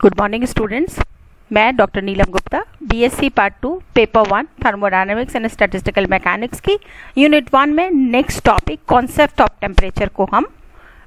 Good morning students, मैं doctor Neelam Gupta BSc part 2 paper 1 thermodynamics and statistical mechanics की unit 1 में next topic concept of temperature को हम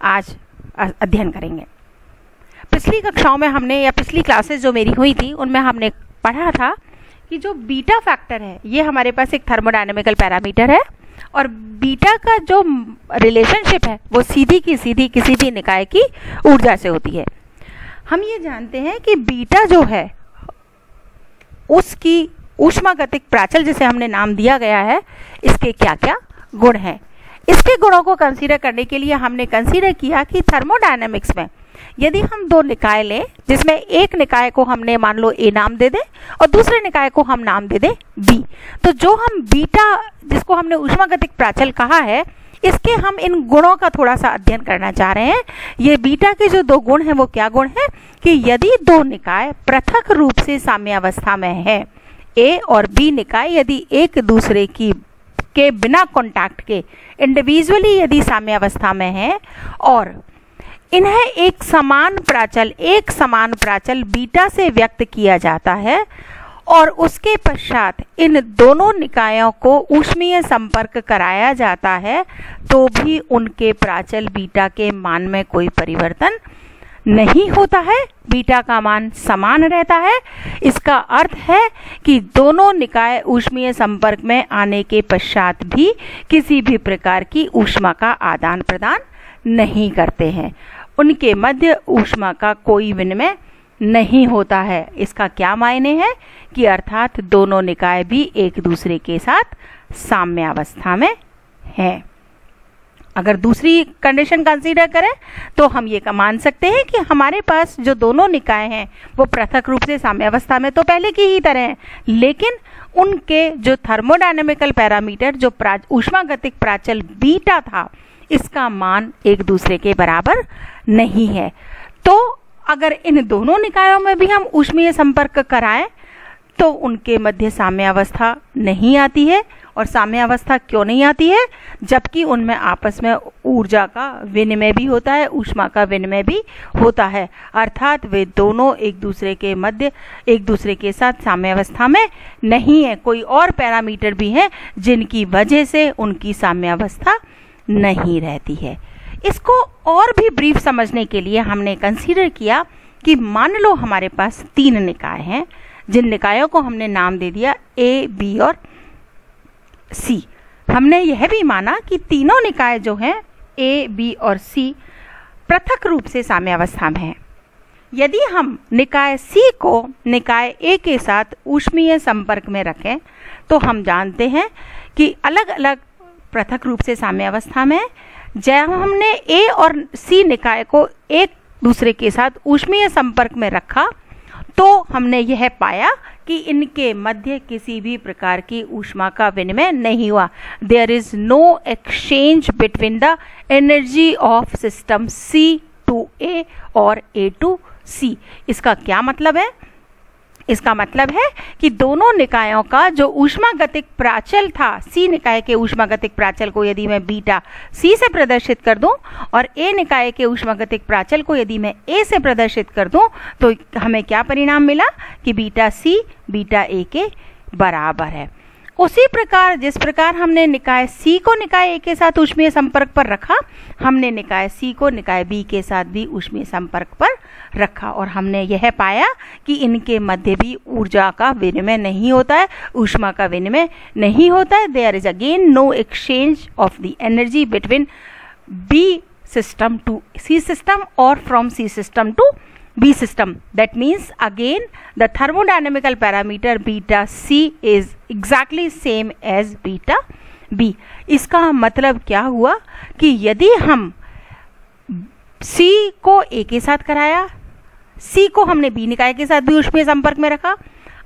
आज अध्ययन करेंगे। पिछली कक्षाओं में हमने या पिछली क्लासेस जो मेरी हुई थी उनमें हमने पढ़ा था कि जो बीटा फैक्टर है ये हमारे पास एक थर्मोडायनेमिकल पैरामीटर है और बीटा का जो रिलेशनशिप है वो सीधी की सीधी किसी भी निकाय की ऊर्जा से होती है। हम ये जानते हैं कि बीटा जो है उसकी ऊष्मागतिक प्राचल जिसे हमने नाम दिया गया है, इसके क्या क्या गुण हैं। इसके गुणों को कंसीडर करने के लिए हमने कंसीडर किया कि थर्मोडायनेमिक्स में यदि हम दो निकाय लें जिसमें एक निकाय को हमने मान लो ए नाम दे दें और दूसरे निकाय को हम नाम दे दें बी, तो जो हम बीटा जिसको हमने ऊष्मागतिक प्राचल कहा है इसके हम इन गुणों का थोड़ा सा अध्ययन करना चाह रहे हैं। ये बीटा के जो दो गुण हैं वो क्या गुण है कि यदि दो निकाय पृथक रूप से साम्यावस्था में है, ए और बी निकाय यदि एक दूसरे के बिना कांटेक्ट के इंडिविजुअली यदि साम्यावस्था में है और इन्हें एक समान प्राचल बीटा से व्यक्त किया जाता है और उसके पश्चात इन दोनों निकायों को ऊष्मीय संपर्क कराया जाता है तो भी उनके प्राचल बीटा के मान में कोई परिवर्तन नहीं होता है, बीटा का मान समान रहता है। इसका अर्थ है कि दोनों निकाय ऊष्मीय संपर्क में आने के पश्चात भी किसी भी प्रकार की ऊष्मा का आदान प्रदान नहीं करते हैं, उनके मध्य ऊष्मा का कोई विनिमय नहीं होता है। इसका क्या मायने है कि अर्थात दोनों निकाय भी एक दूसरे के साथ साम्यावस्था में हैं। अगर दूसरी कंडीशन कंसीडर करें तो हम ये मान सकते हैं कि हमारे पास जो दोनों निकाय हैं वो पृथक रूप से साम्यावस्था में तो पहले की ही तरह हैं, लेकिन उनके जो थर्मोडायनेमिकल पैरामीटर जो ऊष्मागतिक प्राचल बीटा था इसका मान एक दूसरे के बराबर नहीं है। तो अगर इन दोनों निकायों में भी हम ऊष्मीय संपर्क कराएं तो उनके मध्य साम्यावस्था नहीं आती है। और साम्यावस्था क्यों नहीं आती है? जबकि उनमें आपस में ऊर्जा का विनिमय भी होता है, ऊष्मा का विनिमय भी होता है, अर्थात वे दोनों एक दूसरे के साथ साम्यावस्था में नहीं है। कोई और पैरामीटर भी हैं जिनकी वजह से उनकी साम्यावस्था नहीं रहती है। इसको और भी ब्रीफ समझने के लिए हमने कंसीडर किया कि मान लो हमारे पास तीन निकाय हैं जिन निकायों को हमने नाम दे दिया ए, बी और सी। हमने यह भी माना कि तीनों निकाय जो हैं ए, बी और सी पृथक रूप से साम्यावस्था में हैं। यदि हम निकाय सी को निकाय ए के साथ ऊष्मीय संपर्क में रखें तो हम जानते हैं कि अलग अलग पृथक रूप से साम्यावस्था में जब हमने ए और सी निकाय को एक दूसरे के साथ ऊष्मीय संपर्क में रखा तो हमने यह पाया कि इनके मध्य किसी भी प्रकार की ऊष्मा का विनिमय नहीं हुआ। There is no exchange between the energy of system C to A और ए टू सी। इसका क्या मतलब है? इसका मतलब है कि दोनों निकायों का जो ऊष्मागतिक प्राचल था, सी निकाय के ऊष्मागतिक प्राचल को यदि मैं बीटा सी से प्रदर्शित कर दूं और ए निकाय के ऊष्मागतिक प्राचल को यदि मैं ए से प्रदर्शित कर दूं तो हमें क्या परिणाम मिला कि बीटा सी बीटा ए के बराबर है। उसी प्रकार जिस प्रकार हमने निकाय सी को निकाय ए के साथ ऊष्मीय संपर्क पर रखा, हमने निकाय सी को निकाय बी के साथ भी ऊष्मीय संपर्क पर रखा और हमने यह पाया कि इनके मध्य भी ऊर्जा का विनिमय नहीं होता है, ऊष्मा का विनिमय नहीं होता है। There is again no exchange of the energy between B system to C system और from C system to B system. That means again the thermodynamical parameter beta C is exactly same as beta B. इसका मतलब क्या हुआ कि यदि हम C को A के साथ कराया, C को हमने B निकाय के साथ भी ऊष्मीय संपर्क में रखा,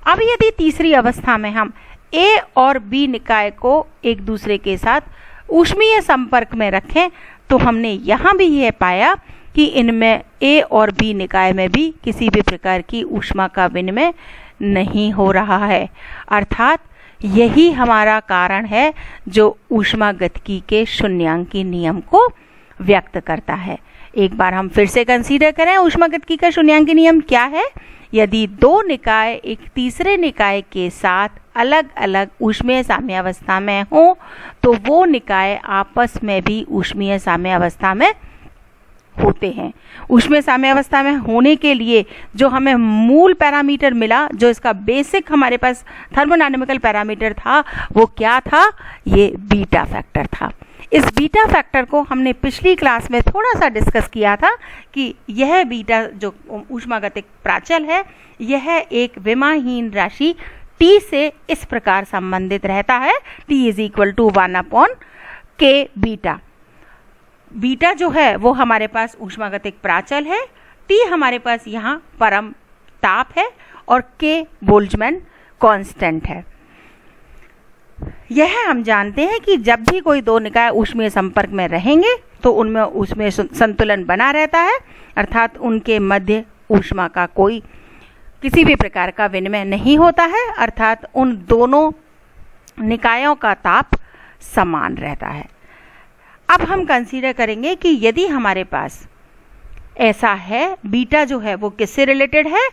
अब यदि तीसरी अवस्था में हम A और B निकाय को एक दूसरे के साथ ऊष्मीय संपर्क में रखें तो हमने यहाँ भी यह पाया कि इनमें ए और बी निकाय में भी किसी भी प्रकार की ऊष्मा का विनिमय नहीं हो रहा है। अर्थात यही हमारा कारण है जो ऊष्मागतिकी के शून्यांकी नियम को व्यक्त करता है। एक बार हम फिर से कंसीडर करें ऊष्मागतिकी का शून्यांक नियम क्या है। यदि दो निकाय एक तीसरे निकाय के साथ अलग अलग ऊष्मीय साम्यावस्था में हो तो वो निकाय आपस में भी ऊष्मीय साम्यावस्था में होते हैं। ऊष्मीय साम्यावस्था में होने के लिए जो हमें मूल पैरामीटर मिला, जो इसका बेसिक हमारे पास थर्मोडायनेमिकल पैरामीटर था, वो क्या था? ये बीटा फैक्टर था। इस बीटा फैक्टर को हमने पिछली क्लास में थोड़ा सा डिस्कस किया था कि यह बीटा जो ऊष्मागतिक प्राचल है, यह एक विमाहीन राशि T से इस प्रकार संबंधित रहता है, T is equal to 1/K beta. Beta जो है वो हमारे पास ऊष्मागतिक प्राचल है, T हमारे पास यहाँ परम ताप है और K बोल्ट्जमैन कांस्टेंट है। यह हम जानते हैं कि जब भी कोई दो निकाय ऊष्मीय संपर्क में रहेंगे तो उनमें ऊष्मीय संतुलन बना रहता है, अर्थात उनके मध्य ऊष्मा का कोई किसी भी प्रकार का विनिमय नहीं होता है, अर्थात उन दोनों निकायों का ताप समान रहता है। अब हम कंसीडर करेंगे कि यदि हमारे पास ऐसा है, बीटा जो है वो किससे रिलेटेड है?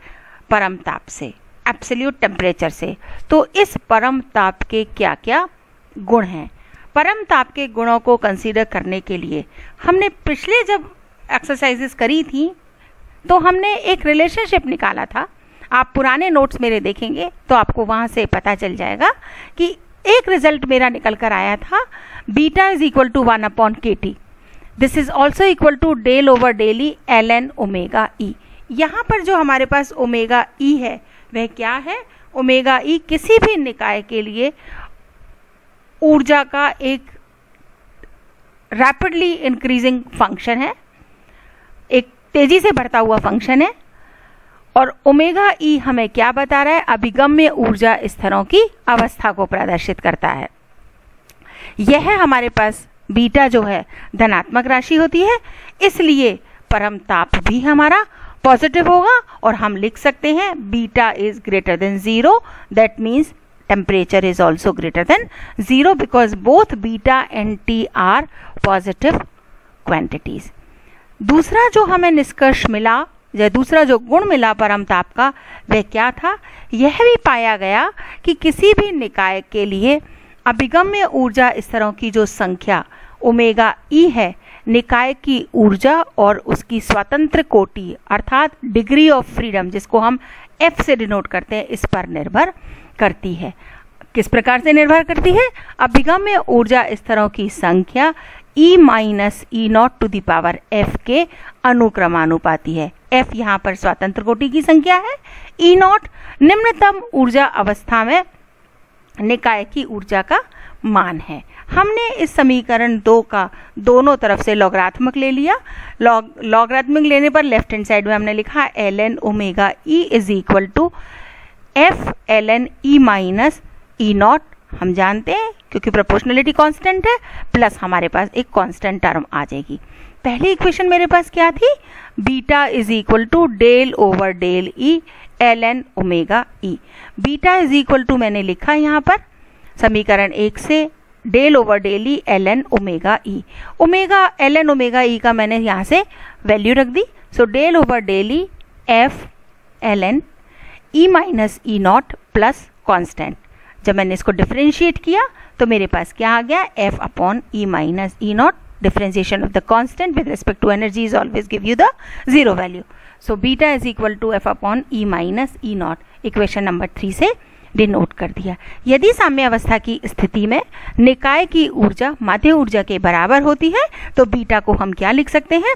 परम ताप से, एब्सोल्यूट टेम्परेचर से। तो इस परम ताप के क्या क्या गुण हैं? परम ताप के गुणों को कंसीडर करने के लिए हमने पिछले जब एक्सरसाइजेस करी थी तो हमने एक रिलेशनशिप निकाला था। आप पुराने नोट्स मेरे देखेंगे तो आपको वहाँ से पता चल जाएगा कि एक रिजल्ट मेरा निकल कर आया था, beta is equal to 1/KT। This is also equal to del over del E ln omega E. यहाँ पर जो हमारे पास ओमेगा ई है वह क्या है? ओमेगा ई किसी भी निकाय के लिए ऊर्जा का एक रैपिडली इंक्रीजिंग फंक्शन है, एक तेजी से बढ़ता हुआ फंक्शन है। और ओमेगा ई हमें क्या बता रहा है? अभिगम्य ऊर्जा स्तरों की अवस्था को प्रदर्शित करता है। यह हमारे पास बीटा जो है धनात्मक राशि होती है, इसलिए परम ताप भी हमारा पॉजिटिव होगा और हम लिख सकते हैं beta is greater than 0, that means temperature is also greater than 0 because both beta and T R positive quantities. दूसरा जो हमें निष्कर्ष मिला या दूसरा जो गुण मिला परम ताप का, वह क्या था? यह भी पाया गया कि किसी भी निकाय के लिए अभिगम्य ऊर्जा स्तरों की जो संख्या ओमेगा ई है, निकाय की ऊर्जा और उसकी स्वतंत्र कोटि अर्थात डिग्री ऑफ फ्रीडम, जिसको हम F से डिनोट करते हैं, इस पर निर्भर करती है। किस प्रकार से निर्भर करती है? अभिगम्य ऊर्जा स्तरों की संख्या E minus E0 to the power F के अनुक्रमानुपाती है। F यहाँ पर स्वतंत्र कोटि की संख्या है, E0 निम्नतम ऊर्जा अवस्था में निकाय की ऊर्जा का मान है। हमने इस समीकरण 2 का दोनों तरफ से लॉगरिथमिक ले लिया। लॉगरिथमिक लेने पर लेफ्ट हैंड साइड में हमने लिखा ln omega E is equal to F ln E minus E0। हम जानते हैं क्योंकि प्रोपोर्शनलिटी कांस्टेंट है, प्लस हमारे पास एक कांस्टेंट टर्म आ जाएगी। पहली इक्वेशन मेरे पास क्या थी? Beta is equal to del over del E ln omega E. Beta is equal to मैंने लिखा यहाँ पर समीकरण 1 से del over del E ln omega E. Omega ln omega E का मैंने यहाँ से वैल्यू रख दी। So del over del E F ln E minus E0 plus constant. जब मैंने इसको डिफरेंशिएट किया तो मेरे पास क्या आ गया? F upon E minus E0। differentiation of the constant with respect to energy is always give you the zero value. So beta is equal to F upon E minus E0। Equation number 3 से denote कर दिया। यदि साम्य अवस्था की स्थिति में निकाय की ऊर्जा माध्य ऊर्जा के बराबर होती है तो बीटा को हम क्या लिख सकते हैं?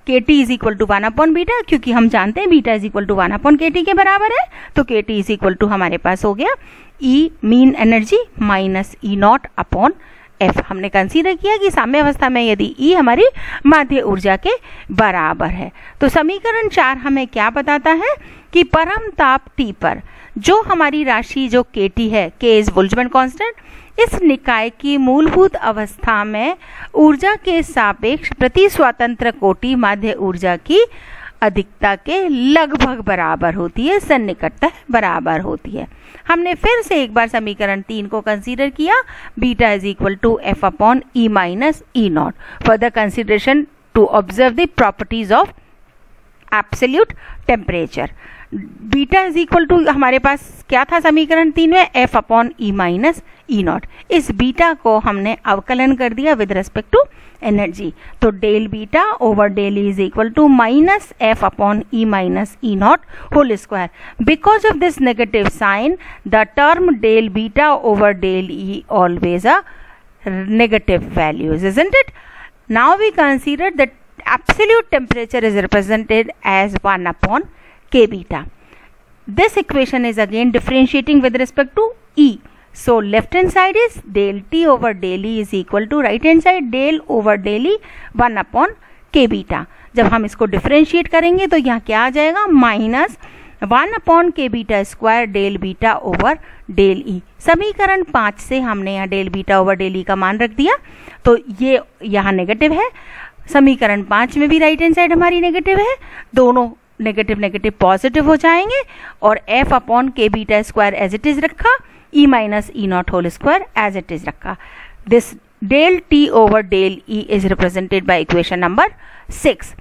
KT is equal to 1 upon beta, क्योंकि हम जानते हैं beta is equal to 1 upon KT के बराबर है। तो KT इज इक्वल टू हमारे पास हो गया E mean energy minus E0 upon F। हमने कंसीडर किया कि साम्य अवस्था में यदि E हमारी माध्य ऊर्जा के बराबर है तो समीकरण 4 हमें क्या बताता है कि परम ताप T पर जो हमारी राशि जो KT है, K इज बोल्ट्जमैन कांस्टेंट, इस निकाय की मूलभूत अवस्था में ऊर्जा के सापेक्ष प्रति स्वतंत्र कोटि माध्य ऊर्जा की अधिकता के लगभग बराबर होती है, सन्निकटतः बराबर होती है। हमने फिर से एक बार समीकरण 3 को कंसीडर किया, beta is equal to F upon E minus E0। Further consideration to observe the properties of absolute temperature. Beta is equal to, हमारे पास क्या था समीकरण 3 में, F upon E minus E naught. इस बीटा को हमने अवकलन कर दिया विद रेस्पेक्ट टू एनर्जी. तो del beta over del E is equal to minus F upon E minus E naught whole square. Because of this negative sign the term del beta over del E always a negative values, isn't it? Now we consider that absolute temperature is represented as 1 upon k beta. This equation is again differentiating with respect to E. So left hand side is del T over del E is equal to right hand side del over del E 1 upon k beta. जब हम इसको differentiate करेंगे तो यहाँ क्या आ जाएगा, minus 1 upon के beta square del beta over del E. समीकरण 5 से हमने यहाँ del beta over del E का मान रख दिया, तो ये यहाँ नेगेटिव है. समीकरण 5 में भी राइट हैंड साइड हमारी नेगेटिव है, दोनों नेगेटिव नेगेटिव पॉजिटिव हो जाएंगे और एफ अपॉन के beta square as it is रखा, E minus E naught whole square as it is रखा. This del T over del E is represented by equation number 6.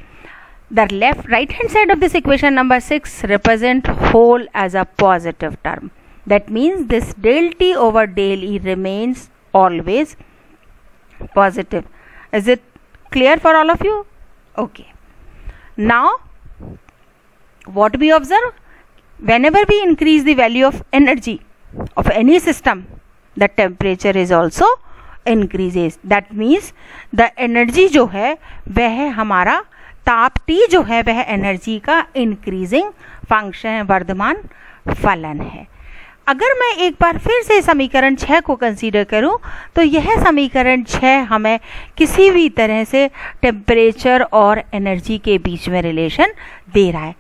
The right hand side of this equation number 6 represent whole as a positive term. That means this del T over del E remains always positive. Is it clear for all of you? Okay. Now, what we observe? Whenever we increase the value of energy of any system, the temperature is also increases. That means the energy जो है वह हमारा ताप T जो है वह energy का increasing function, Varthaman फलन है. अगर मैं एक बार फिर से समीकरण 6 को कंसीडर करूं तो यह समीकरण 6 हमें किसी भी तरह से टेम्परेचर और एनर्जी के बीच में रिलेशन दे रहा है.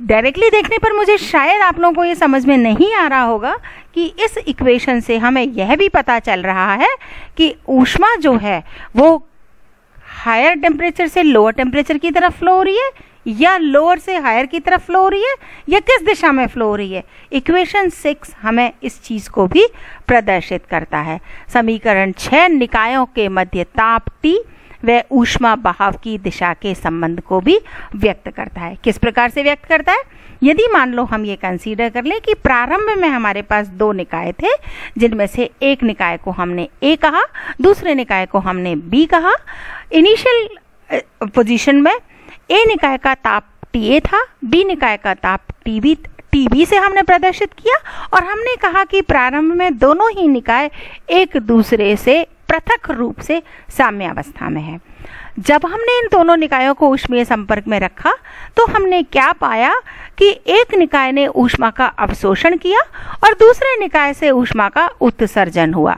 डायरेक्टली देखने पर मुझे शायद आप लोगों को ये समझ में नहीं आ रहा होगा कि इस इक्वेशन से हमें यह भी पता चल रहा है कि ऊष्मा जो है वो हायर टेम्परेचर से लोअर टेम्परेचर की तरफ फ्लो हो रही है या लोअर से हायर की तरफ फ्लो हो रही है या किस दिशा में फ्लो हो रही है. इक्वेशन 6 हमें इस चीज को भी प्रदर्शित करता है. समीकरण 6 निकायों के मध्य ताप T व ऊष्मा बहाव की दिशा के संबंध को भी व्यक्त करता है. किस प्रकार से व्यक्त करता है? यदि मान लो हम ये कंसीडर कर लें कि प्रारंभ में हमारे पास 2 निकाय थे, जिनमें से एक निकाय को हमने A कहा, दूसरे निकाय को हमने B कहा. इनिशियल पोजीशन में A निकाय का ताप TA था, B निकाय का ताप TB से हमने प्रदर्शित किया और हमने कहा कि प्रारंभ में दोनों ही निकाय एक दूसरे से पृथक रूप से साम्यावस्था में है. जब हमने इन दोनों निकायों को ऊष्मीय संपर्क में रखा तो हमने क्या पाया कि एक निकाय ने ऊष्मा का अवशोषण किया और दूसरे निकाय से ऊष्मा का उत्सर्जन हुआ.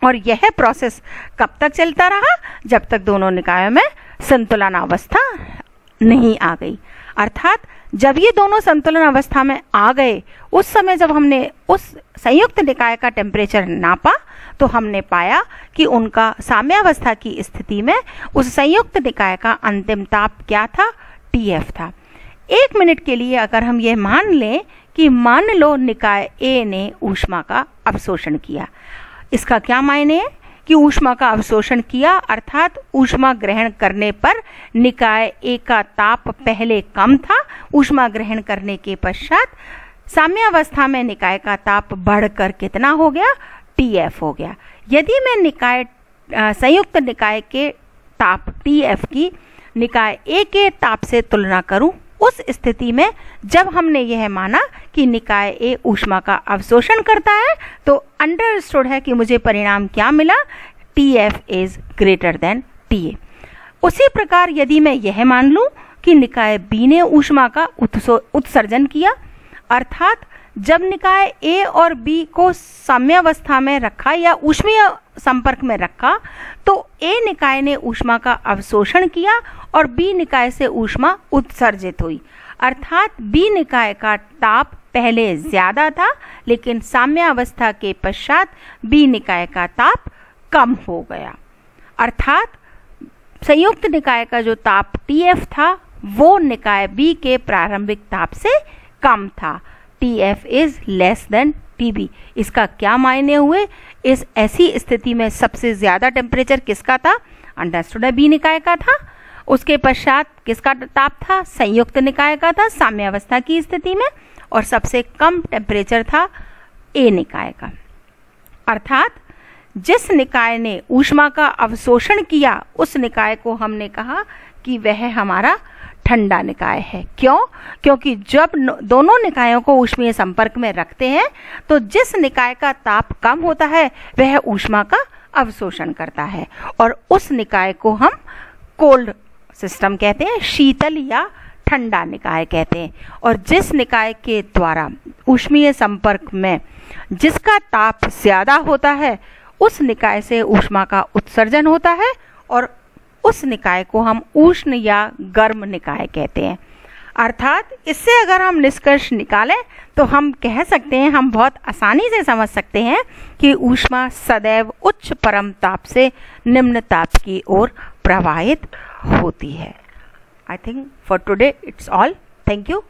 और यह प्रोसेस कब तक चलता रहा? जब तक दोनों निकायों में संतुलन अवस्था नहीं आ गई. अर्थात जब ये दोनों संतुलन अवस्था में आ गए, उस समय जब हमने उस संयुक्त निकाय का टेम्परेचर नापा तो हमने पाया कि उनका साम्यावस्था की स्थिति में उस संयुक्त निकाय का अंतिम ताप क्या था? TF था. 1 मिनट के लिए अगर हम ये मान लें कि मान लो निकाय A ने ऊष्मा का अवशोषण किया, इसका क्या मायने है कि ऊष्मा का अवशोषण किया अर्थात ऊष्मा ग्रहण करने पर निकाय A का ताप पहले कम था, ऊष्मा ग्रहण करने के पश्चात साम्यावस्था में निकाय का ताप बढ़कर कितना हो गया? TF हो गया. यदि मैं संयुक्त निकाय के ताप TF की निकाय A के ताप से तुलना करूं, उस स्थिति में जब हमने यह माना कि निकाय A ऊष्मा का अवशोषण करता है तो अंडरस्टूड है कि मुझे परिणाम क्या मिला? TF is greater than TA. उसी प्रकार यदि मैं यह मान लूं कि निकाय B ने ऊष्मा का उत्सर्जन किया, अर्थात जब निकाय A और B को साम्यावस्था में रखा या ऊष्मीय संपर्क में रखा तो A निकाय ने ऊष्मा का अवशोषण किया और B निकाय से ऊष्मा उत्सर्जित हुई. अर्थात B निकाय का ताप पहले ज्यादा था लेकिन साम्यावस्था के पश्चात B निकाय का ताप कम हो गया. अर्थात संयुक्त निकाय का जो ताप TF था वो निकाय B के प्रारंभिक ताप से कम था. TF is less than TB. इसका क्या मायने हुए? इस ऐसी स्थिति में सबसे ज्यादा टेम्परेचर किसका था? अंडरस्टूड है B निकाय का था. उसके पश्चात किसका ताप था? संयुक्त निकाय का था, साम्यावस्था की स्थिति में, और सबसे कम टेम्परेचर था ए निकाय का। अर्थात जिस निकाय ने ऊष्मा का अवशोषण किया उस निकाय को हमने कहा कि वह हमारा ठंडा निकाय है। क्यों? क्योंकि जब दोनों निकायों को ऊष्मीय संपर्क में रखते हैं तो जिस निकाय का ताप कम होता है वह ऊष्मा का अवशोषण करता है, और उस निकाय को हम कोल्ड सिस्टम कहते हैं, शीतल या ठंडा निकाय कहते हैं। और जिस निकाय के द्वारा ऊष्मीय संपर्क में जिसका ताप ज्यादा होता है उस निकाय से ऊष्मा का उत्सर्जन होता है, और उस निकाय को हम उष्ण या गर्म निकाय कहते हैं। अर्थात इससे अगर हम निष्कर्ष निकालें तो हम कह सकते हैं, हम बहुत आसानी से समझ सकते हैं कि ऊष्मा सदैव उच्च परम ताप से निम्न ताप की ओर प्रवाहित होती है। I think for today it's all. Thank you.